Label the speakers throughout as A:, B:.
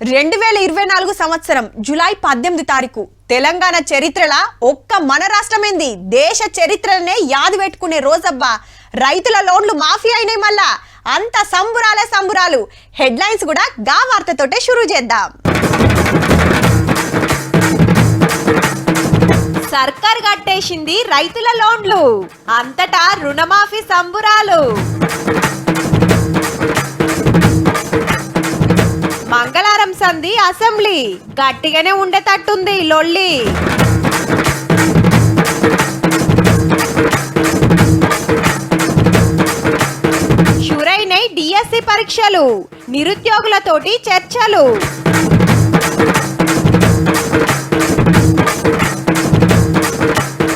A: 2024 సంవత్సరం జూలై 18 తారీఖు తెలంగాణ చరిత్రల ఒక్క మన రాష్ట్రమేంది దేశ చరిత్రనే యాది పెట్టుకునే రోజబ్బా రైతుల లోన్లు మాఫీ అయినాయి మళ్ళా అంత సంబురాలు హెడ్లైన్స్ కూడా గా వార్తతోటే షురూ చేద్దాం. సర్కార్ కట్టేసింది రైతుల లోన్లు అంతటా రుణమాఫీ సంబురాలు. మంగళవారం సంధి అసెంబ్లీ గట్టిగానే ఉండేటట్టుంది లొల్లి. షురైనై డిఎస్సి పరీక్షలు నిరుద్యోగులతోటి చర్చలు.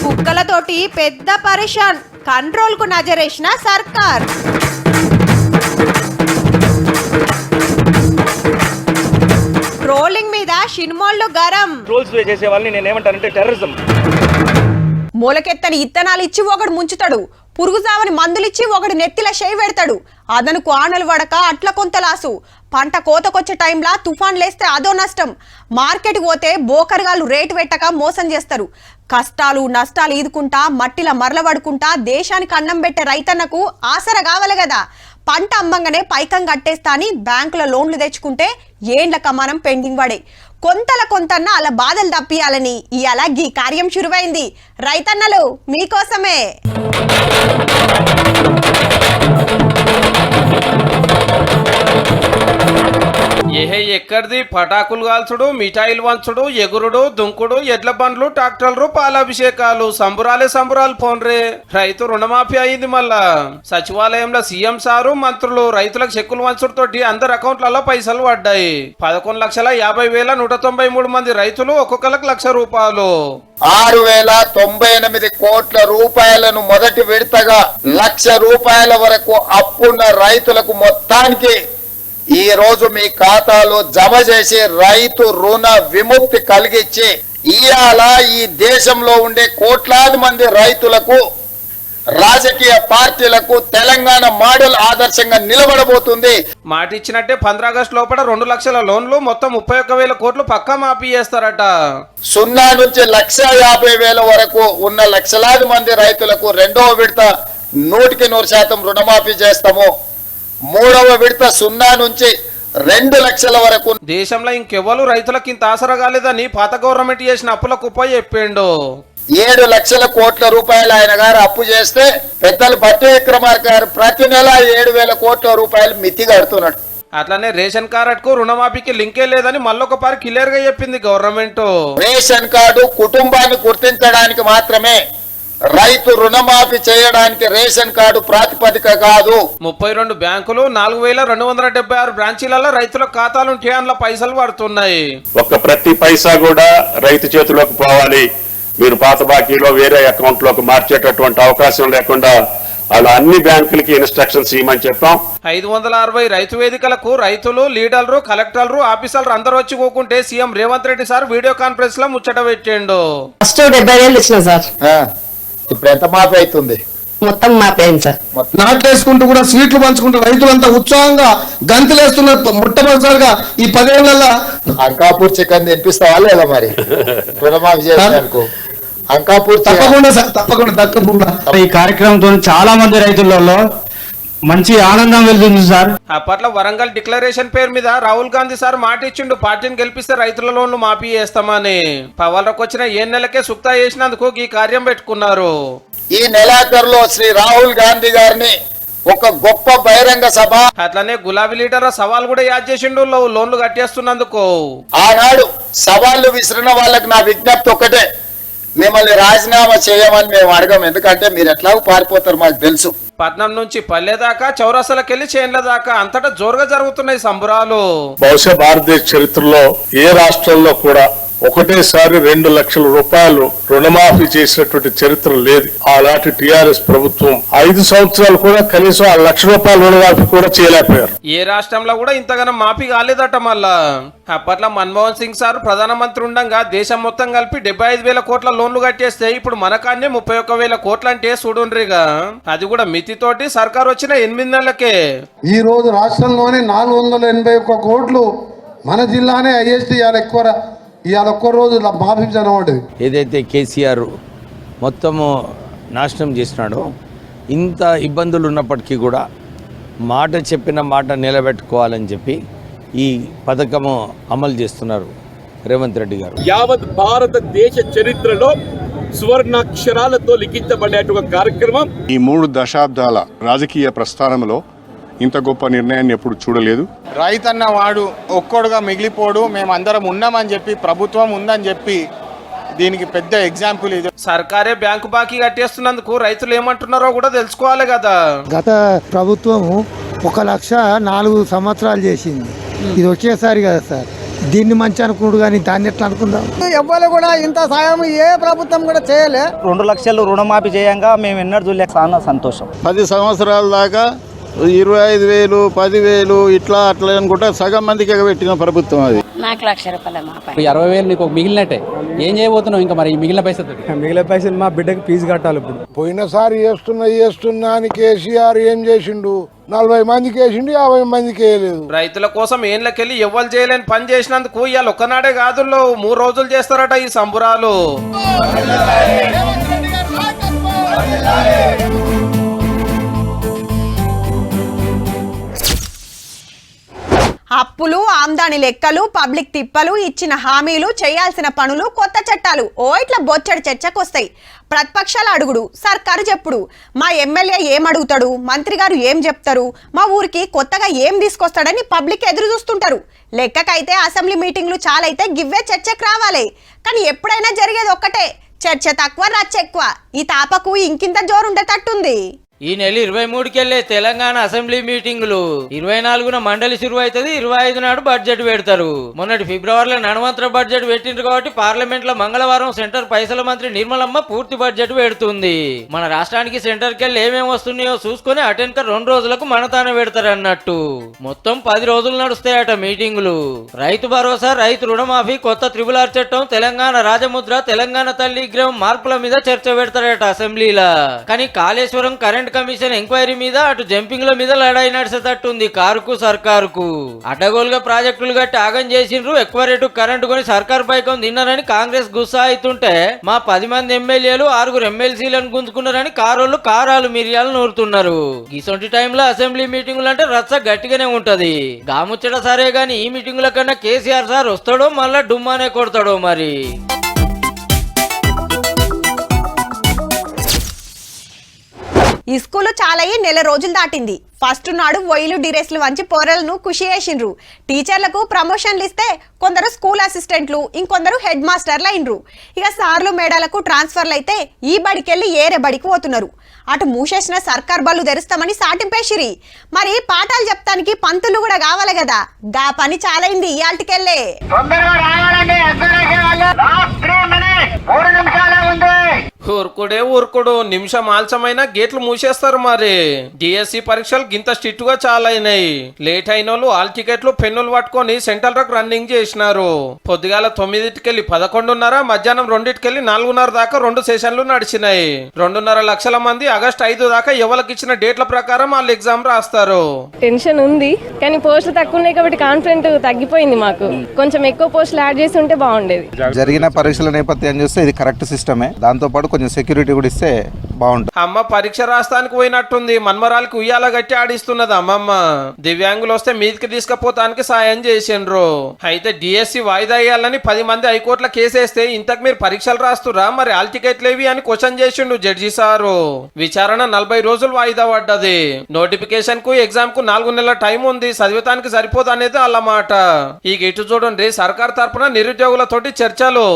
A: కుక్కలతోటి పెద్ద పరేషాన్ కంట్రోల్ కు నజరేసిన సర్కార్. ట్రోలింగ్ మీద షిన్మోళ్ళు గరం.
B: ట్రోల్స్ చేసే వాళ్ళని నేను ఏమంటానంటే టెర్రరిజం.
A: మూలకెత్తని ఇత్తనాలు ఇచ్చి ఒకడు ముంచుతాడు, పురుగుజావని మందులిచ్చి ఒకడు నెత్తిల చేయి పెడతాడు. అదనుకు ఆనలు వడక అట్ల కొంత లాసు. పంట కోతకొచ్చే టైంలా తుఫాన్ లేస్తే అదో నష్టం. మార్కెట్ పోతే బోకర్గాళ్ళు రేటు పెట్టక మోసం చేస్తారు. కష్టాలు నష్టాలు ఈదుకుంటా మట్టిల మరలబడుకుంటా దేశానికి అన్నం పెట్టే రైతన్నకు ఆసర కావాలి కదా. పంట అమ్మంగానే పైకం కట్టేస్తా అని బ్యాంకుల లోన్లు తెచ్చుకుంటే ఏండ్ల కమానం పెండింగ్ పడే. కొంతన్న అలా బాధలు తప్పియాలని ఇవాళ ఈ కార్యం శురువైంది. రైతన్నలు మీకోసమే.
C: ఏహే ఎక్కడిది పటాకులు కాల్చుడు, మిఠాయిలు వంచుడు, ఎగురుడు, దుంకుడు, ఎడ్ల బండ్లు, ట్రాక్టర్లు, పాలాభిషేకాలు, సంబురాలు పోన్రే. రైతు రుణమాఫీ అయింది. మళ్ళా సచివాలయంలో సీఎం సారు మంత్రులు రైతులకు చెక్కులు వంచుడుతోటి అందరి అకౌంట్లలో పైసలు పడ్డాయి. 11,50,193 మంది రైతులు ఒక్కొక్కరికి ₹1,00,000.
D: 6,098 కోట్ల రూపాయలను మొదటి విడతగా ₹1,00,000 వరకు అప్పున్న రైతులకు మొత్తానికి ఈ రోజు మీ ఖాతాలో జమ చేసి రైతు రుణ విముక్తి కలిగించి ఇవాళ ఈ దేశంలో ఉండే కోట్లాది మంది రైతులకు రాజకీయ పార్టీలకు తెలంగాణ మోడల్ ఆదర్శంగా నిలబడబోతుంది.
C: మాట ఇచ్చినట్టే 15 ఆగస్టు లోపల 2 లక్షల లోన్లు మొత్తం 31,000 కోట్లు పక్కా మాఫీ చేస్తారట.
D: 0 నుంచి 1,50,000 వరకు ఉన్న లక్షలాది మంది రైతులకు రెండవ విడత 100% రుణమాఫీ చేస్తాము. మూడవ విడత 0 నుంచి 2 లక్షల వరకు.
C: దేశంలో ఇంకెవ్వరు రైతులకు ఇంత ఆసరా కాలేదని పాత గవర్నమెంట్ చేసిన అప్పుల కుప్ప చెప్పిండు.
D: 7 లక్షల కోట్ల రూపాయలు ఆయన గారు అప్పు చేస్తే పెద్దలు బట్టి విక్రమార్క గారు ప్రతి నెల 7,000 కోట్ల రూపాయలు మితి కడుతున్నాడు.
C: అట్లనే రేషన్ కార్డు కు రుణమాఫీకి లింకే లేదని మళ్ళొకసారి క్లియర్ గా చెప్పింది గవర్నమెంట్.
D: రేషన్ కార్డు కుటుంబాన్ని గుర్తించడానికి మాత్రమే, రైతు రుణమాఫీ చేయడానికి రేషన్ కార్డు ప్రాతిపదిక కాదు.
C: 32 బ్యాంకులు 4,276 బ్రాంచీలలో రైతుల ఖాతాలు అందులో పైసలు పడుతున్నాయి.
E: ప్రతి పైసా కూడా రైతు చేతిలోకి పోవాలి. మీరు పాత బాకీలో వేరే అకౌంట్ లోకి మార్చేటటువంటి అవకాశం లేకుండా అలా అన్ని బ్యాంకులకి ఇన్స్ట్రక్షన్స్ ఇవ్వమని చెప్పాం.
C: 560 రైతు వేదికలకు రైతులు, లీడర్లు, కలెక్టర్లు, ఆఫీసర్లు అందరూ వచ్చి కూకుంటే CM Revanth Reddy sir video conference లో ముచ్చట పెట్టిండు.
F: ఫస్ట్ 70,000 ఇచ్చిన సార్,
D: ఇప్పుడు ఎంత మాఫీ అవుతుంది?
F: మొత్తం మాఫీ అయింది సార్.
G: నాట్లేసుకుంటూ కూడా స్వీట్లు పంచుకుంటూ రైతులంతా ఉత్సాహంగా గంతులేస్తున్నారు. మొట్టమొదటిసారిగా ఈ 10 ఏళ్లలో
D: అంకాపూర్ చికెన్ తినిపిస్తావా లేదా మరి రుణమాఫీ చేయడానికి? అంకాపూర్
G: తప్పకుండా
H: ఈ కార్యక్రమంతో చాలా మంది రైతులలో మంచి ఆనందం వెళ్తుంది సార్.
C: అప్పట్లో వరంగల్ డిక్లరేషన్ పేరు మీద రాహుల్ గాంధీ సార్ మాట ఇచ్చిండు, పార్టీని గెలిపిస్తే రైతుల లోన్లు మాఫీ చేస్తామని. పవర్లోకి వచ్చిన 7 నెలలకే సుక్తా చేసినందుకు ఈ కార్యం పెట్టుకున్నారు.
D: ఈ నెలాఖరులో శ్రీ రాహుల్ గాంధీ గారిని ఒక గొప్ప బహిరంగ సభ,
C: అట్లనే గులాబీ లీడర్ సవాల్ కూడా యాద్ చేసిండు లోన్లు కట్టేస్తున్నందుకు.
D: ఆనాడు సవాళ్లు విసిరిన వాళ్ళకి నా విజ్ఞప్తి ఒకటే, మిమ్మల్ని రాజీనామా చేయమని మేము అడగం. ఎందుకంటే మీరు ఎట్లాగో పారిపోతారు మాకు తెలుసు.
C: పట్నం నుంచి పల్లె దాకా, చౌరస్తలకెళ్లి చేన్ల దాకా అంతటా జోరుగా జరుగుతున్నాయి సంబురాలు.
E: బహుశా భారతదేశ చరిత్రలో ఏ రాష్ట్రంలో కూడా ఒకటేసారి 2 లక్షల రూపాయలు రుణమాఫీ చేసినటువంటి చరిత్ర లేదు. అలాంటి టిఆర్ఎస్ ప్రభుత్వం 5 సంవత్సరాలు కూడా కనీసం ₹1,00,000 రుణమాఫీ కూడా చేయలేకపోయారు.
C: ఏ రాష్ట్రంలో కూడా ఇంతగానం మాఫీ కాలేదట. మళ్ళా అప్పట్లో మన్మోహన్ సింగ్ సార్ ప్రధానమంత్రి ఉండగా దేశం మొత్తం కలిపి 75,000 కోట్ల లోన్లు కట్టేస్తే ఇప్పుడు మనకాన్నే 31,000 కోట్లు అంటే చూడుండ్రిగా. అది కూడా మితితోటి సర్కారు వచ్చిన 8 నెలలకే.
G: ఈ రోజు రాష్ట్రంలోని 481 కోట్లు మన జిల్లానే హైయెస్ట్ ఇవాళ ఒక్క రోజు మాఫించడం ఉంటుంది.
I: ఏదైతే కేసీఆర్ మొత్తము నాశనం చేసినాడో, ఇంత ఇబ్బందులు ఉన్నప్పటికీ కూడా మాట చెప్పిన మాట నిలబెట్టుకోవాలని చెప్పి ఈ పథకము అమలు చేస్తున్నారు రేవంత్ రెడ్డి గారు.
B: యావత్ భారతదేశ చరిత్రలో సువర్ణాక్షరాలతో లిఖించబడేటువంటి కార్యక్రమం.
J: ఈ 3 దశాబ్దాల రాజకీయ ప్రస్థానంలో ఇంత గొప్ప నిర్ణయాన్ని ఎప్పుడు చూడలేదు.
K: రైతన్న వాడు ఒక్కడుగా మిగిలిపోడు, మేమందరం ఉన్నామని చెప్పి, ప్రభుత్వం ఉందని చెప్పి దీనికి పెద్ద ఎగ్జాంపుల్ ఇది.
C: సర్కారే బ్యాంకు బాకీ కట్టేస్తున్నందుకు రైతులు ఏమంటున్నారో కూడా తెలుసుకోవాలి కదా.
H: గత ప్రభుత్వం 1,04,000 సంవత్సరాలు చేసింది, ఇది ఒకేసారి కదా సార్. దీన్ని మంచి అనుకుంటు కానీ దాన్ని ఎట్లా అనుకుందాం?
K: ఎవ్వరు కూడా ఇంత సాయం ఏ ప్రభుత్వం కూడా చేయలే.
H: 2 లక్షలు రుణమాఫీ చేయంగా మేము ఎన్నడూ చూడలేక చాలా సంతోషం.
J: 10 సంవత్సరాల దాకా 25,000, 10,000 ఇట్లా అట్లా అనుకుంటా సగం మందికి ఎగబెట్టిన ప్రభుత్వం అది.
F: నాకు 1,00,000 రూపాయలు మాపై
H: 60,000 నీకు మిగిలినట్టే. ఏం చేయబోతున్నావు ఇంకా మరి మిగిలిన పైసలు? మా బిడ్డకి ఫీజు కట్టాలి. ఇప్పుడు
G: పోయినసారి చేస్తున్నా అని కేసీఆర్ ఏం చేసిండు? 40 మందికి వేసిండు, 50 మందికి వేయలేదు.
C: రైతుల కోసం ఏళ్ళకెళ్ళి ఎవ్వరు చేయలేని పని చేసినందుకు ఇవాళ ఒక్కనాడే కాదు 3 రోజులు చేస్తారట ఈ సంబురాలు.
A: అప్పులు, ఆమ్దాని లెక్కలు, పబ్లిక్ తిప్పలు, ఇచ్చిన హామీలు, చేయాల్సిన పనులు, కొత్త చట్టాలు ఇట్లా బొచ్చడి చర్చకొస్తాయి. ప్రతిపక్షాలు అడుగుడు, సర్కారు చెప్పుడు. మా ఎమ్మెల్యే ఏం అడుగుతాడు, మంత్రి గారు ఏం చెప్తారు, మా ఊరికి కొత్తగా ఏం తీసుకొస్తాడని పబ్లిక్ ఎదురు చూస్తుంటారు. లెక్కకైతే అసెంబ్లీ మీటింగ్లు చాలైతే గివ్వే చర్చకు రావాలి. కానీ ఎప్పుడైనా జరిగేది ఒక్కటే, చర్చ తక్కువ రచ్చ ఎక్కువ. ఈ తాపకు ఇంకింత జోరుండేటట్టుంది.
F: ఈ నెల 23కి వెళ్ళే తెలంగాణ అసెంబ్లీ మీటింగులు 24న మండలి శురు అవుతుంది. 25 నాడు బడ్జెట్ పెడతారు. మొన్నటి ఫిబ్రవరిలో నడవంతర బడ్జెట్ పెట్టిండ్రు కాబట్టి పార్లమెంట్ లో మంగళవారం సెంటర్ పైసల మంత్రి నిర్మలమ్మ పూర్తి బడ్జెట్ పెడుతుంది. మన రాష్ట్రానికి సెంటర్ కెళ్ళి ఏమేమి వస్తున్నాయో చూసుకుని అటెన్కర్ 2 రోజులకు మనతానే పెడతారు అన్నట్టు. మొత్తం 10 రోజులు నడుస్తాయట మీటింగులు. రైతు భరోసా, రైతు రుణమాఫీ, కొత్త RRR చట్టం, తెలంగాణ రాజముద్ర, తెలంగాణ తల్లి విగ్రహం మార్పుల మీద చర్చ పెడతారట అసెంబ్లీలా. కానీ కాళేశ్వరం కరెంట్ కమిషన్ ఎంక్వైరీ మీద అటు జంపింగ్ల మీద లడాయి నడిచేటట్టుంది కారుకు సర్కారుకు. అడ్డగోలుగా ప్రాజెక్టులు కట్టి ఆగం చేసిండ్రు, ఎక్కువ రేటు కరెంటు కొని సర్కారు పైకం తిన్నారని కాంగ్రెస్ గుస్సా అవుతుంటే మా 10 మంది ఎమ్మెల్యేలు 6 ఎమ్మెల్సీలను గుంజుకున్నారని కారోళ్ళు కారాలు మిరియాలు నూరుతున్నారు. ఇసొంటి టైంలో అసెంబ్లీ మీటింగులు అంటే రచ్చ గట్టిగానే ఉంటది. గాముచ్చట సరే గాని ఈ మీటింగుల కన్నా కేసీఆర్ సార్ వస్తాడో మళ్ళా డుమ్మానే కొడతాడో మరి.
A: ఈ స్కూలు చాలయ్యి నెల రోజులు దాటింది. ఫస్ట్ నాడు ఒయిలు డిరెస్లు వంచి పోరలను ఖుషి చేసిండ్రు. టీచర్లకు ప్రమోషన్లు ఇస్తే కొందరు స్కూల్ అసిస్టెంట్లు, ఇంకొందరు హెడ్ మాస్టర్లు అయినరు. ఇక సార్లు మేడాలకు ట్రాన్స్ఫర్లు అయితే ఈ బడికెళ్ళి ఏరే బడికి పోతున్నారు. అటు మూసేసిన సర్కార్ బళ్ళు తెరుస్తామని సాటింపేసిరి. మరి పాఠాలు చెప్తానికి పంతులు కూడా కావాలి కదా, గా పని చాలైంది ఇయాల్టికెళ్ళే.
C: ఊరుకుడు నిమిషం ఆలస్యమైన గేట్లు మూసేస్తారు. మరి డిఎస్సి పరీక్షలు గింత స్ట్రిక్ట్ గా చాలా అయినాయి. లేట్ అయిన వాళ్ళు ఆల్ టికెట్లు పెన్నులు పట్టుకొని సెంట్రల్ రకు రన్నింగ్ చేసినారు. పొద్దుగాల 9కెళ్ళి 11:30, మధ్యాహ్నం 2కెళ్ళి 4:30 దాకా 2 సెషన్లు నడిచినాయి. 2.5 లక్షల మంది ఆగస్టు 5 దాకా ఎవరికి ఇచ్చిన డేట్ల ప్రకారం వాళ్ళు ఎగ్జామ్ రాస్తారు.
L: టెన్షన్ ఉంది కానీ పోస్టులు తక్కువ ఉన్నాయి కాబట్టి కాన్ఫిడెంట్ తగ్గిపోయింది. మాకు కొంచెం ఎక్కువ పోస్టులు యాడ్ చేసి ఉంటే బాగుండేది.
K: జరిగిన పరీక్షల నేపథ్యం చూస్తే ఇది కరెక్ట్ సిస్టమే. దాంతో పాటు కొంచెం సెక్యూరిటీ కూడా ఇస్తే బాగుంటుంది.
C: అమ్మ పరీక్ష రాస్తానికి పోయినట్టుంది. మన్మరాలకి ఉయ్యాల గట్టి ఆడిస్తున్నది అమ్మమ్మ. దివ్యాంగులు వస్తే మీదికి తీసుకుపోతానికి సాయం చేసిండ్రు. అయితే డిఎస్సి వాయిదా వేయాలని 10 మంది హైకోర్టులో కేసేస్తే ఇంతకు మీరు పరీక్షలు రాస్తురా, మరి ఆల్ టికెట్లు ఏవి అని క్వశ్చన్ చేసిండు జడ్జి సారు. విచారణ 40 రోజులు వాయిదా పడ్డది. నోటిఫికేషన్ కు ఎగ్జామ్ కు 4 నెలల టైం ఉంది. చదివటానికి సరిపోదు అనేది వాళ్ళ మాట. ఈ ఇటు చూడండి, సర్కార్ తరపున నిరుద్యోగులతోటి చర్చలు.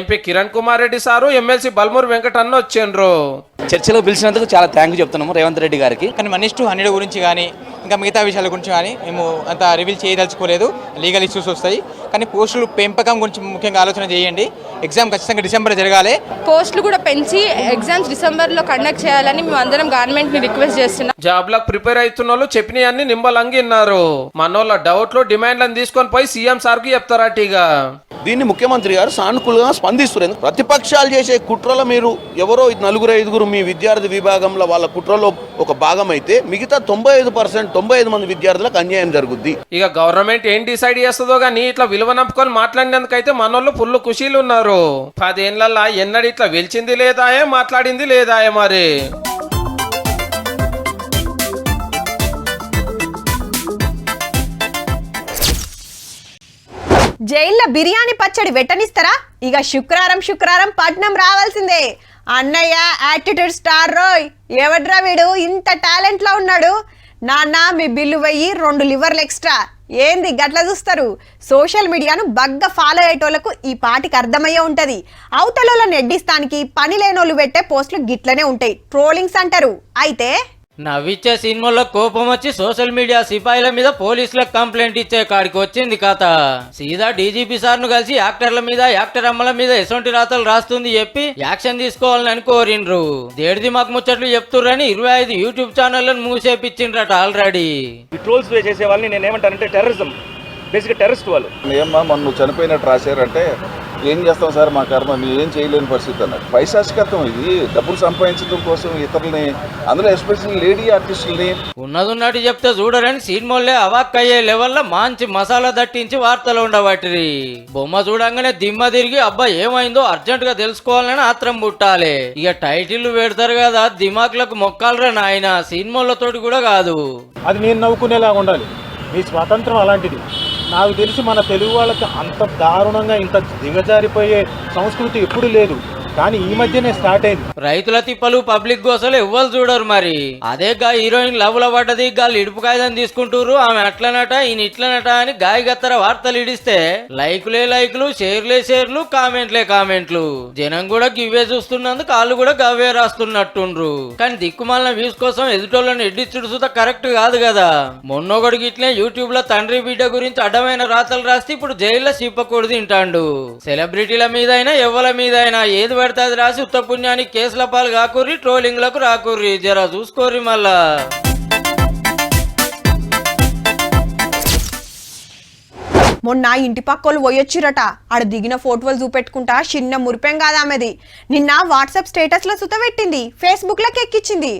C: MP Kiran Kumar Reddy sir, MLC Balmoor Venkatanna వచ్చిండ్రు.
F: చర్చలో పిలిచినందుకు చాలా థ్యాంక్ చెప్తున్నాము రేవంత్ రెడ్డి గారికి. కానీ 1:100 గురించి కానీ ఇంకా మిగతా విషయాల గురించి కానీ మేము అంత రివీల్ చేయదలుచుకోలేదు. లీగల్ ఇష్యూస్ వస్తాయి. కానీ పోస్టులు పెంపకం గురించి ముఖ్యంగా ఆలోచన చేయండి. ఎగ్జామ్ ఖచ్చితంగా డిసెంబర్ జరగాలి.
L: పోస్టులు కూడా పెంచి ఎగ్జామ్స్ డిసెంబర్లో కండక్ట్ చేయాలని మేము అందరం గవర్నమెంట్ ని రిక్వెస్ట్ చేస్తున్నాం.
C: జాబ్ లకు ప్రిపేర్ అవుతున్న వాళ్ళు చెప్పినవన్నీ నింబలంగిన్నారు. మనోళ్ళ డౌట్లు డిమాండ్లను తీసుకొని పోయి సీఎం సార్ కి చెప్తారటిగా.
B: దీన్ని ముఖ్యమంత్రి గారు సానుకూలంగా స్పందిస్తున్నారు. ప్రతిపక్షాలు చేసే కుట్రల మీరు ఎవరో 4-5
M: మీ విద్యార్థి విభాగంలో వాళ్ళ కుట్రలో ఒక భాగం అయితే మిగతా 95% మంది విద్యార్థులకు అన్యాయం జరుగుద్ది.
C: ఇక గవర్నమెంట్ ఏం డిసైడ్ చేస్తుందో గానీ ఇట్లా విలువ నప్పుకొని మాట్లాడినందుకైతే మనోళ్ళు ఫుల్ ఖుషీలు ఉన్నారు. 10 ఏళ్లలో ఎన్నడూ ఇట్లా వెలిచింది లేదాయే, మాట్లాడింది లేదాయే మరి.
A: జైల్లో బిర్యానీ పచ్చడి వెట్టనిస్తారా? ఇక శుక్రవారం పట్నం రావాల్సిందే. అన్నయ్య యాటిట్యూడ్ స్టార్ రోయ్, ఎవడ్రా వీడు ఇంత టాలెంట్ లో ఉన్నాడు? నాన్న మీ బిల్లు వెయ్యి 2 లివర్లు ఎక్స్ట్రా. ఏంది గట్ల చూస్తారు? సోషల్ మీడియాను బగ్గా ఫాలో అయ్యేటోళ్లకు ఈ పాటికి అర్థమయ్యే ఉంటది. అవతల నెడ్డిస్తానికి పని లేనోళ్ళు పెట్టే పోస్టులు గిట్లనే ఉంటాయి, ట్రోలింగ్స్ అంటారు. అయితే
F: నవ్విచ్చే సినిమాల్లో కోపం వచ్చి సోషల్ మీడియా సిపాయిల మీద పోలీసులకు కంప్లైంట్ ఇచ్చే కాడికి వచ్చింది కథ. సీదా డీజీపీ సార్ ను కలిసి యాక్టర్ల మీద, యాక్టర్ అమ్మల మీద ఎసొంటి రాతలు రాస్తుంది చెప్పి యాక్షన్ తీసుకోవాలని కోరిండ్రు. దేడిది మాకు ముచ్చట్లు చెప్తుర్రని 25 యూట్యూబ్ ఛానళ్లను మూసేపించిండ్రట ఆల్రెడీ.
N: ట్రోల్స్ చేసే వాళ్ళని నేను ఏమంటానంటే టెర్రరిజం, బేసిక్గా టెర్రరిస్ట్ వాళ్ళు.
J: ఏమ్మా మొన్న చనిపోయినట్టు రాశారంటే ఏం చేస్తాం సార్, మా కర్మ మేము ఏం చేయలేని పరిస్థితి అన్నట్టు. పైశాచికత్వం ఇది, డబ్బులు సంపాదించడం కోసం ఇతరులని, అందులో ఎస్పెషల్లీ లేడీ ఆర్టిస్టులని
F: ఉన్నట్టు చెప్తే చూడరని సినిమాలే అవాక్కయ్యే లెవెల్లో మంచి మసాలా దట్టించి వార్తలు ఉండబట్టి బొమ్మ చూడంగానే దిమ్మ తిరిగి అబ్బా ఏమైందో అర్జెంట్ గా తెలుసుకోవాలని ఆత్రం పుట్టాలి. ఇక టైటిల్ పెడతారు కదా, దిమాకులకు మొక్కాలరా నాయన, సినిమాలతోటి కూడా కాదు.
N: అది నేను నవ్వుకునేలాగా ఉండాలి. మీ స్వాతంత్రం అలాంటిది. నాకు తెలిసి మన తెలుగు వాళ్ళకి అంత దారుణంగా ఇంత దిగజారిపోయే సంస్కృతి ఎప్పుడు లేదు, కానీ ఈ మధ్యనే స్టార్ట్ అయింది.
F: రైతుల తిప్పలు పబ్లిక్ గోసలు ఎవ్వరు చూడరు మరి. అదే గా హీరోయిన్ లవ్ల పడ్డది, గాళ్ళు ఇడుపు కాయదని తీసుకుంటారు, ఆమె అట్లనట ఈయన ఇట్లనట అని గాయగత్తర వార్తలు ఇడిస్తే లైకులే లైకులు, షేర్లే కామెంట్లే కామెంట్లు. జనం కూడా గివ్వే చూస్తున్నందుకు వాళ్ళు కూడా గవ్వే రాస్తున్నట్టుండ్రు. కానీ దిక్కుమాలిన వ్యూస్ కోసం ఎదుటోళ్ళని ఎడ్డిచ్చుడు సుతా కరెక్ట్ కాదు కదా. మొన్నొకడికి ఇట్లే యూట్యూబ్ లో తండ్రి బిడ్డ గురించి అడ్డమైన రాతలు రాస్తే ఇప్పుడు జైల్లో సిప్పకూడదు తింటాండు. సెలబ్రిటీల మీద అయినా ఎవరి మీద అయినా ఏది పడుతుంది రాసి ఉత్త పుణ్యానికి కేసుల పాలు కాకుర్రి, ట్రోలింగ్లకు రాకుర్రి, జరా చూసుకోర్రి మళ్ళా.
A: మొన్న ఇంటి పక్కోళ్ళు పోయొచ్చిరట. ఆడ దిగిన ఫోటోలు చూపెట్టుకుంటా చిన్న మురిపెం కాదా ఆమెది. నిన్న వాట్సాప్ స్టేటస్ లో సుతపెట్టింది, ఫేస్బుక్ లోకి ఎక్కించింది.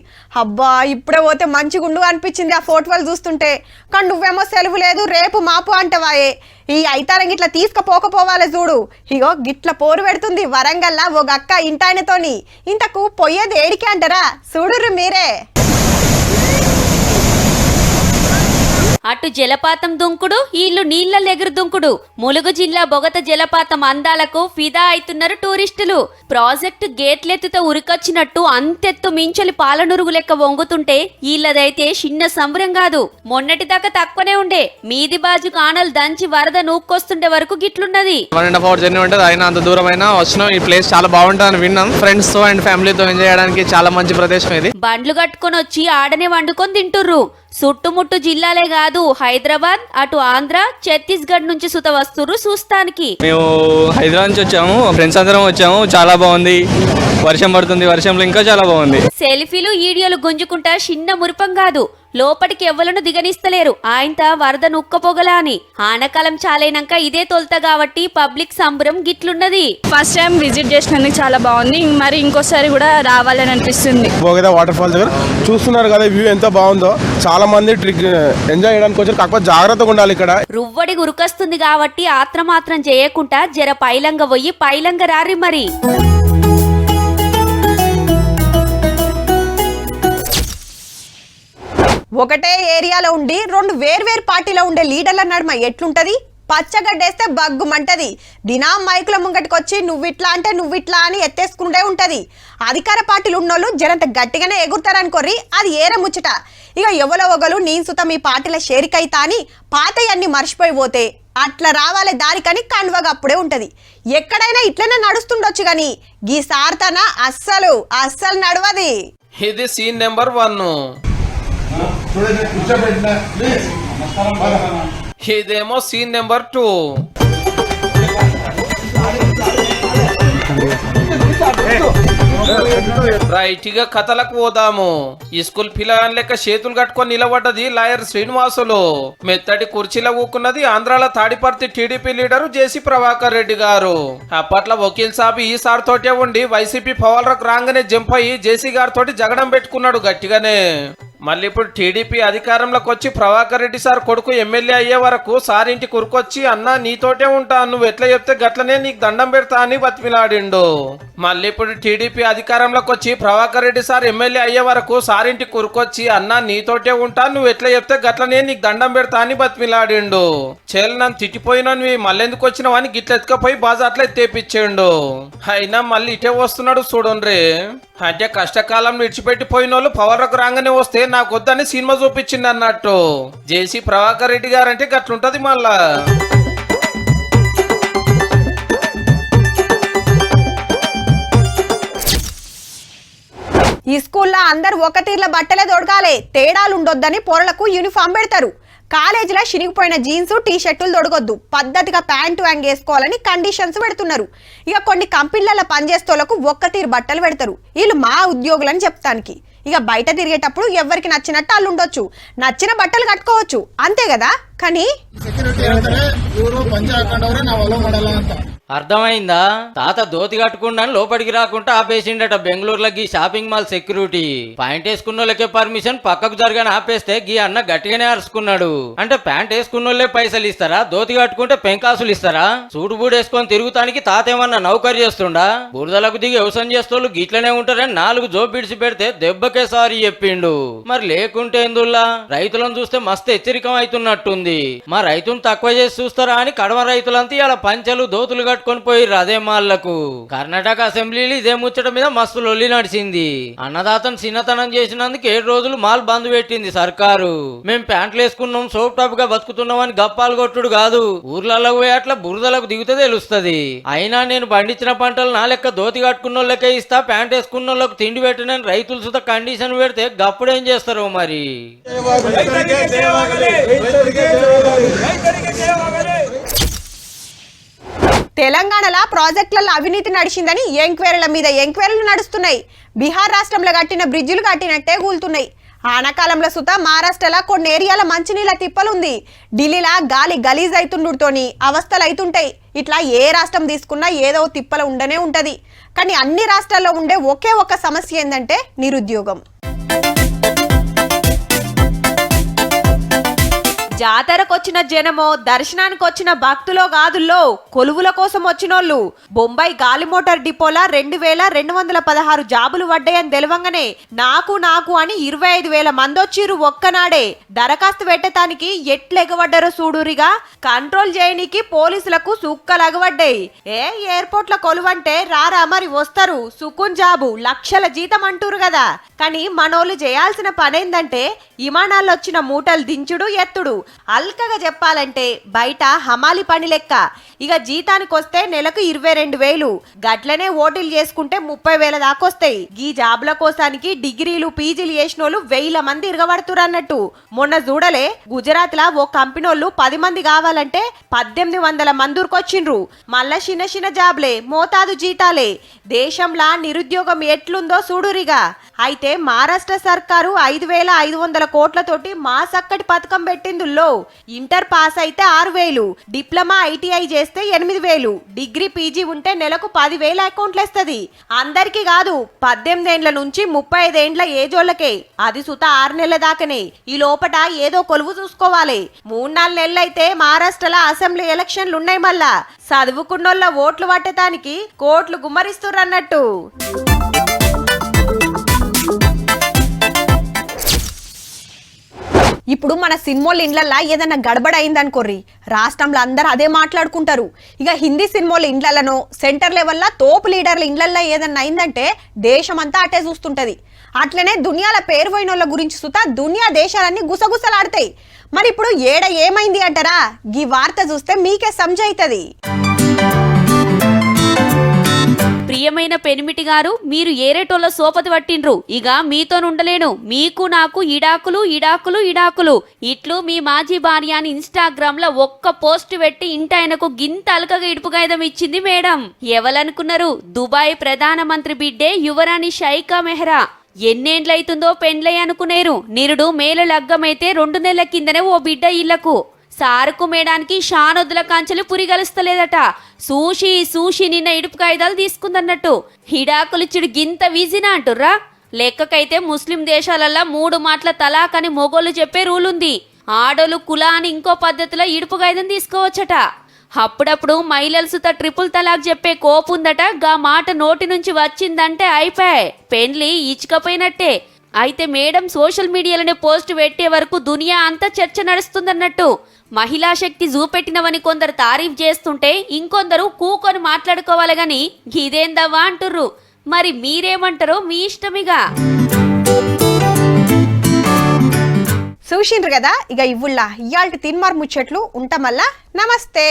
A: అబ్బా ఇప్పుడే పోతే మంచిగుండు అనిపించింది ఆ ఫోటోలు చూస్తుంటే. కానీ నువ్వేమో సెలవు లేదు రేపు మాపు అంటవాయే. ఈ ఐతారం గిట్లా తీసుకపోవాలి చూడు. ఇగో గిట్ల పోరు పెడుతుంది వరంగల్లా ఒక అక్క ఇంటాయనతోని. ఇంతకు పోయేది ఏడికి అంటారా? చూడుర్రు మీరే.
O: అటు జలపాతం దుంకుడు, ఇల్లు నీళ్లెగురు దుంకుడు. ములుగు జిల్లా బొగత జలపాతం అందాలకు ఫిదా అవుతున్నారు టూరిస్టులు. ప్రాజెక్టు గేట్లెత్తుతో ఉరికొచ్చినట్టు అంతెత్తు మించలి పాలనురుగు లెక్క వంగుతుంటే వీళ్ళదైతే చిన్న సంబరం కాదు. మొన్నటిదాకా తక్కువనే ఉండే, మీది బాజు కానలు దంచి వరద నూక్కొస్తుండే వరకు గిట్లున్నది.
P: 1.5 hour జర్నీ ఉంటుంది, అయినా అంత దూరం అయినా వచ్చినాం. ఈ ప్లేస్ చాలా బాగుంటుంది అని విన్నాం. ఫ్రెండ్స్ తో అండ్ ఫ్యామిలీతో ఎంజాయ్ చేయడానికి చాలా మంచి ప్రదేశం ఇది.
O: బండ్లు కట్టుకొని వచ్చి ఆడనే వండుకొని తింటుర్రు. చుట్టుముట్టు జిల్లాలే కాదు, హైదరాబాద్, అటు ఆంధ్ర, ఛత్తీస్గఢ్ నుంచి సుత వస్తురు చూస్తానికి.
P: మేము హైదరాబాద్ నుంచి వచ్చాము, ఫ్రెండ్స్ అందరం వచ్చాము. చాలా బాగుంది, వర్షం పడుతుంది, వర్షంలో ఇంకా చాలా బాగుంది.
O: సెల్ఫీలు వీడియోలు గుంజుకుంటా చిన్న మురిపం కాదు, లోపటికి ఎవ్వలను దిగనిస్తలేరు ఆయంత వరద నుక్కపోగలా అని. ఆనకాలం చాలైనాక ఇదే తొలుత కాబట్టి పబ్లిక్ సంబరం గిట్లున్నది.
L: ఫస్ట్ టైం విజిట్ చేసినందుకు చాలా బాగుంది, మరి ఇంకోసారి కూడా రావాలని అనిపిస్తుంది.
J: బోగదా వాటర్ ఫాల్స్ దగ్గర చూస్తున్నారు కదా వ్యూ ఎంత బాగుందో. చాలా మంది ఎంజాయ్ చేయడానికి వచ్చారు, కాకపోతే జాగ్రత్తగా ఉండాలి ఇక్కడ.
O: రువ్వడి గురుకొస్తుంది కాబట్టి ఆత్రమాత్రం చేయకుండా జర పైలంగ పోయి పైలంగ రారి మరి.
A: ఒకటే ఏరియాలో ఉండి 2 వేర్వేరు పార్టీలో ఉండే లీడర్ల నడుమ ఎట్లుంటది? పచ్చగడ్డేస్తే బగ్గుమంటది. దినం మైకుల ముంగటికొచ్చి నువ్విట్లా అంటే నువ్విట్లా అని ఎత్తేసుకుంటే ఉంటది. అధికార పార్టీలు ఉన్నోళ్ళు జరంత గట్టిగానే ఎగురుతారనుకోర్రి, అది ఏరే ముచ్చట. ఇక ఎవరో ఒకరు నేను సుత మీ పార్టీల షేరికైతా అని పాతయన్ని మర్చిపోయి పోతే అట్లా రావాలి దారికని కన్వగా అప్పుడే ఉంటది. ఎక్కడైనా ఇట్లనే నడుస్తుండొచ్చు గాని గీ సార్తన అస్సలు నడవది.
C: ఇది సీన్ నెంబర్ 1. ఇదేమో సీన్ నెంబర్ 2.
H: చేస్తుండే.
C: రైట్ గా కథలకు పోదాము. ఈ స్కూల్ పిల్లగాని లెక్క చేతులు కట్టుకొని నిలబడ్డది లాయర్ శ్రీనివాసులు. మెత్తటి కుర్చీలో కూకున్నది ఆంధ్రాల తాడిపర్తి టీడీపీ లీడరు జేసీ ప్రభాకర్ రెడ్డి గారు. అప్పట్లో వకీల్ సాబ్ ఈ సార్ తోటే ఉండి వైసీపీ పవర్లకు రాగానే జంప్ అయ్యి జేసీ గారితో జగడం పెట్టుకున్నాడు గట్టిగానే. మళ్ళీ ఇప్పుడు టీడీపీ అధికారంలోకి వచ్చి ప్రభాకర్ రెడ్డి సార్ కొడుకు ఎమ్మెల్యే అయ్యే వరకు సార్ ఇంటి కురుకొచ్చి అన్నా నీతోటే ఉంటా, నువ్వు ఎట్లా చెప్తే గట్లనే నీకు దండం పెడతా అని బతిమిలాడిండు. మళ్ళీ ఇప్పుడు టీడీపీ అధికారంలోకి వచ్చి ప్రభాకర్ రెడ్డి సార్ ఎమ్మెల్యే అయ్యే వరకు సార్ ఇంటి కురుకొచ్చి అన్నా నీతోటే ఉంటా, నువ్వు ఎట్లా చెప్తే గట్లనే నీకు దండం పెడతా అని బతిమిలాడిండు. చేలు నన్ను తిట్టిపోయినవి మళ్ళెందుకు వచ్చినావని గిట్ల ఎత్తుకపోయి బాజా అట్లా ఎత్తేపిచ్చేండు. అయినా మళ్ళీ ఇటే వస్తున్నాడు చూడండి. అంటే కష్టకాలం విడిచిపెట్టిపోయిన వాళ్ళు పవర్లకు రాగానే వస్తే నాకు వద్దని సినిమా చూపించింది అన్నట్టు. జేసీ ప్రభాకర్ రెడ్డి గారు అంటే గట్లుంటది మళ్ళా.
A: ఈ స్కూల్లో అందరు ఒక తీర్ల బట్టలే తొడగాలి, తేడాలు ఉండొద్దని పోరలకు యూనిఫామ్ పెడతారు. కాలేజీలో చినిగిపోయిన జీన్స్ టీ షర్టులు తొడగొద్దు, పద్ధతిగా ప్యాంటు వ్యాంగ్ వేసుకోవాలని కండిషన్స్ పెడుతున్నారు. ఇక కొన్ని కంపెనీలలో పనిచేస్తోళ్లకు ఒక్క తీరు బట్టలు పెడతారు. వీళ్ళు మా ఉద్యోగులని చెప్తానికి. ఇక బయట తిరిగేటప్పుడు ఎవరికి నచ్చినట్టు వాళ్ళు ఉండొచ్చు, నచ్చిన బట్టలు కట్టుకోవచ్చు, అంతే కదా. కానీ
F: అర్థమైందా? తాత దోతి కట్టుకుండా లోపలికి రాకుండా ఆపేసిండట బెంగళూరులో గీ షాపింగ్ మాల్ సెక్యూరిటీ. పాయింట్ వేసుకున్న వాళ్ళకే పర్మిషన్, పక్కకు జరగాని ఆపేస్తే గీ అన్న గట్టిగానే అరుచుకున్నాడు. అంటే ప్యాంట్ వేసుకున్న వాళ్ళే పైసలు ఇస్తారా, దోతి కట్టుకుంటే పెంకాసులు ఇస్తారా? సూటు బూడు వేసుకొని తిరుగుతానికి తాత ఏమన్నా నౌకరి చేస్తుండా? బురదలకు దిగి వ్యవసాయం చేస్తోళ్ళు గిట్లనే ఉంటారని 4 జోబు బిడిచి పెడితే దెబ్బకే సారీ చెప్పిండు. మరి లేకుంటే ఎందుల్లా? రైతులను చూస్తే మస్తు హెచ్చరికం అవుతున్నట్టుంది. మా రైతును తక్కువ చేసి చూస్తారా అని కడమ రైతులంతా ఇలా పంచలు దోతులు కట్టుకొని పోయిర్రు అదే మాళ్లకు. కర్ణాటక అసెంబ్లీలో ఇదే ముచ్చట మీద మస్తు లొల్లి నడిచింది. అన్నదాతను చిన్నతనం చేసినందుకు 7 రోజులు మాల్ బంద్ పెట్టింది సర్కారు. మేం ప్యాంట్లు వేసుకున్నాం, సోప్ టాప్ గా బతుకుతున్నాం అని గప్పాలు కొట్టుడు కాదు, ఊర్లలో పోయి అట్లా బురదలకు దిగితే తెలుస్తుంది. అయినా నేను పండించిన పంటలు నా లెక్క దోతి కట్టుకున్న వాళ్ళకే ఇస్తా, ప్యాంట్ వేసుకున్న వాళ్ళకు తిండి పెట్టినని రైతులు సుత కండిషన్ పెడితే గప్పుడేం చేస్తారో మరి.
A: తెలంగాణలో ప్రాజెక్టులలో అవినీతి నడిచిందని ఎంక్వైరీల మీద ఎంక్వైరీలు నడుస్తున్నాయి. బీహార్ రాష్ట్రంలో కట్టిన బ్రిడ్జిలు కట్టినట్టే కూలుతున్నాయి. ఆనకాలంలో సుత మహారాష్ట్రలో కొన్ని ఏరియాల మంచినీళ్ళ తిప్పలుంది. ఢిల్లీలా గాలి గలీజ్ అవుతుండుతోని అవస్థలు అవుతుంటాయి. ఇట్లా ఏ రాష్ట్రం తీసుకున్నా ఏదో తిప్పల ఉండనే ఉంటది. కానీ అన్ని రాష్ట్రాల్లో ఉండే ఒకే ఒక సమస్య ఏంటంటే నిరుద్యోగం. జాతరకొచ్చిన జనమో దర్శనానికి వచ్చిన భక్తులో కాదుల్లో కొలువుల కోసం వచ్చినోళ్ళు. బొంబాయి గాలి మోటార్ డిపోలా 2216 జాబులు పడ్డాయని తెలవంగానే నాకు అని 25,000 మంది వచ్చిర్రు ఒక్కనాడే. దరఖాస్తు పెట్టడానికి ఎట్లెగబడ్డారో చూడురిగా. కంట్రోల్ చేయనికి పోలీసులకు సుక్కలగబడ్డాయి. ఎయిర్పోర్ట్ల కొలువంటే రారా మరి వస్తారు, సుకున్ జాబు, లక్షల జీతం అంటూరు కదా. కానీ మనోళ్ళు చేయాల్సిన పనేందంటే విమానాల్లో వచ్చిన మూటలు దించుడు ఎత్తుడు. అల్కగా చెప్పాలంటే బయట హమాలి పని లెక్క. ఇక జీతానికి వస్తే నెలకు 22,000, గట్లనే ఓటీలు చేసుకుంటే 30,000 దాకొస్తాయి. ఈ జాబ్ల కోసానికి డిగ్రీలు పీజీలు చేసినోళ్ళు 1,000 మంది ఇరగబడుతురు అన్నట్టు. మొన్న చూడలే గుజరాత్ లా ఓ కంపెనోళ్ళు 10 మంది కావాలంటే 1800 మందికొచ్చిండ్రు. మళ్ళా చిన్న జాబ్లే, మోతాదు జీతాలే. దేశంలా నిరుద్యోగం ఎట్లుందో చూడురిగా. అయితే మహారాష్ట్ర సర్కారు 5,500 కోట్లతోటి మా సక్కటి పథకం పెట్టిందుల్లో. ఇంటర్ పాస్ అయితే 6,000, డిప్లొమా ఐటీఐ చేస్తే 8,000, డిగ్రీ పీజీ ఉంటే నెలకు 10,000 అకౌంట్లు వేస్తుంది. అందరికీ కాదు, 18 ఏండ్ల నుంచి 35 ఏండ్ల ఏజోళ్ళకే. అది సుత 6 నెలల దాకానే. ఈ లోపట ఏదో కొలువు చూసుకోవాలి. 3-4 నెలలైతే మహారాష్ట్రలో అసెంబ్లీ ఎలక్షన్లు ఉన్నాయి. మళ్ళా చదువుకున్నోళ్ళ ఓట్లు పట్టడానికి కోట్లు గుమ్మరిస్తుర్రన్నట్టు. ఇప్పుడు మన సినిమాల ఇండ్లల్లో ఏదన్నా గడబడ అయిందనుకోర్రి, రాష్ట్రంలో అందరూ అదే మాట్లాడుకుంటారు. ఇక హిందీ సినిమాల ఇండ్లలోనో సెంటర్ లెవెల్లో తోపు లీడర్ల ఇండ్లల్లో ఏదన్నా అయిందంటే దేశమంతా అటే చూస్తుంటది. అట్లనే దునియాల పేరు పోయిన వాళ్ళ గురించి సుతా దునియా దేశాలన్నీ గుసగుసలాడతాయి. మరి ఇప్పుడు ఏడ ఏమైంది అంటారా? ఈ వార్త చూస్తే మీకే సంజ అవుతుంది.
O: ప్రియమైన పెనిమిటి గారు, మీరు ఏరేటోళ్ళ సోపతి పట్టిండ్రు, ఇక మీతోనుండలేను, మీకు నాకు ఇడాకులు ఇడాకులు ఇడాకులు ఇట్లు మీ మాజీ భార్య అని ఇన్స్టాగ్రామ్ లో ఒక్క పోస్ట్ పెట్టి ఇంటాయనకు గింత అలకగా ఇడుపుగాయిదం ఇచ్చింది మేడం. ఎవలనుకున్నారు? దుబాయ్ ప్రధానమంత్రి బిడ్డే యువరాణి షైకా మెహ్రా. ఎన్నేండ్లైతుందో పెండ్లై అనుకునేరు. నిరుడు మేల లగ్గమైతే 2 నెలల కిందనే ఓ బిడ్డ ఇళ్లకు. సారుకు మేడానికి షానొద్దుల కాంచెలు పురిగలుస్తలేదట. సూషి నిన్న ఇడుపు కాయిదాలు తీసుకుందన్నట్టు. హిడాకులిచ్చుడు గింత విజినా అంటుర్రా? లెక్కకైతే ముస్లిం దేశాలల్లా 3 మాటల తలాక్ అని మొగోళ్ళు చెప్పే రూల్ ఉంది. ఆడోళ్ళు కులా అని ఇంకో పద్ధతిలో ఇడుపు కాయిదం తీసుకోవచ్చట. అప్పుడప్పుడు మహిళలు సుత ట్రిపుల్ తలాక్ చెప్పే కోపుందట. గా మాట నోటి నుంచి వచ్చిందంటే అయిపోయి పెండ్లి ఇచ్చుకపోయినట్టే. అయితే మేడం సోషల్ మీడియాలోనే పోస్ట్ పెట్టే వరకు దునియా అంతా చర్చ నడుస్తుందన్నట్టు. మహిళా శక్తి చూపెట్టినవని కొందరు తారీఫ్ చేస్తుంటే ఇంకొందరు కూకొని మాట్లాడుకోవాలి గాని ఇదేందవ్వా అంటుర్రు. మరి మీరేమంటారో మీ ఇష్టమిగా.
A: చూసిండ్రు కదా, ఇక ఇవ్వుల్లా ఇయాల్టి తిన్మార్ ముచ్చట్లు ఉంటామల్లా. నమస్తే.